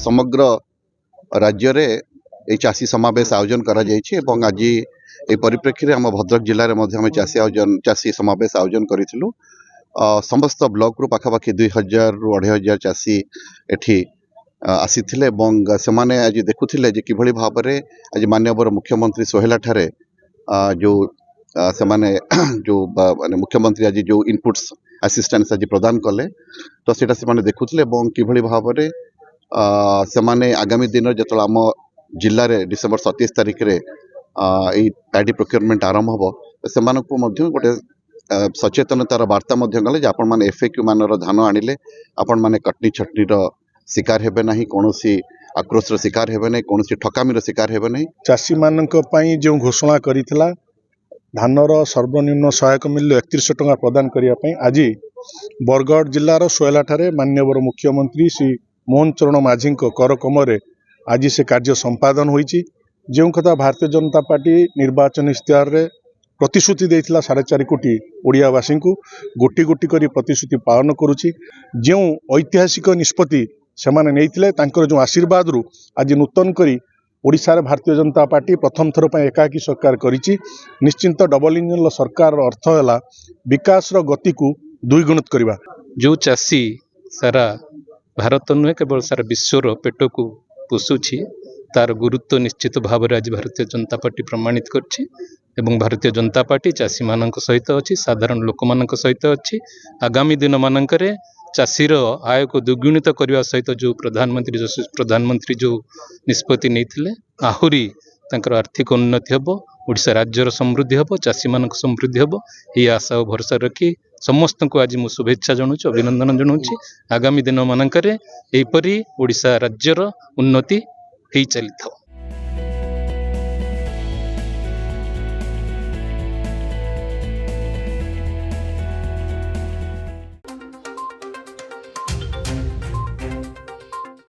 समग्र राज्य रे ए चाषी समावेश आयोजन करा जायछि एवं आज ए परिप्रेक्षी आम भद्रक जिले में चाषी समावेश आयोजन करूँ। समस्त ब्लॉक रु पाखापाखि 2000 रु 2500 चाषी एठी आसी से आज देखुले कि भाव में आज माननीय मुख्यमंत्री सोहेला ठारे जो से जो मुख्यमंत्री आज जो इनपुट्स असिस्टेंस आज प्रदान कले तो सेटा से देखुले कि भाव में से आगामी दिन जो आम जिले में डिसेम्बर 27 तारिख में पैडी प्रोक्योरमेंट आरंभ हम तो से गोटे सचेतनतार वार्ता गले आपण मैंने एफएक्यू मानर धान आनिले आपण मैंने कटनी छटनी शिकार हेबे नहीं, कौन आक्रोश शिकार हेबे नहीं, कौन ठकामीर शिकार हेबे नहीं। चाषी मानक पई जो घोषणा करिथिला धानर सर्वनिम्न सहायक मूल्य 31 टंका प्रदान करने आज बरगढ़ जिलार सोयला ठारे माननीय मुख्यमंत्री श्री मोहन चरण माझी कर कमरे आज से कार्य संपादन होईची। जो कथा भारतीय जनता पार्टी निर्वाचन इश्तेहार रे प्रतिश्रुति देइथिला 4.5 कोटी ओडियावासी को गोटी गोटी करी प्रतिश्रुति पालन करुची। जो ऐतिहासिक निष्पत्ति से नहीं जो आशीर्वाद रु आज नूतन करी ओडिशा भारतीय जनता पार्टी प्रथम थर पर एकाकी सरकार करिची। निश्चिंत डबल इंजन सरकार अर्थ है विकास गति को द्विगुणित करवा। जो चाषी सारा भारत नुहे केवल सारा विश्वर पेट को पोषुछि तार गुरुत्व निश्चित भाव में आज भारतीय जनता पार्टी प्रमाणित करछि एवं भारतीय जनता पार्टी चाषी मानक सहित अच्छी साधारण लोक मानक सहित अच्छी। आगामी दिन मानकरे चाषीर आय को द्विगुणित करने सहित जो प्रधानमंत्री जो निष्पत्ति नहीं आहुरी तांकर आर्थिक उन्नति हम ओडिशा राज्यर समृद्धि हम चाषी मानक समृद्धि हम ये आशा और भरोसा रखी समस्त को आज मु शुभेच्छा जनाऊँ अभिनंदन जनाऊँ। आगामी दिन मानकरे एपरी ओडिशा राज्यर उन्नति हो चली था।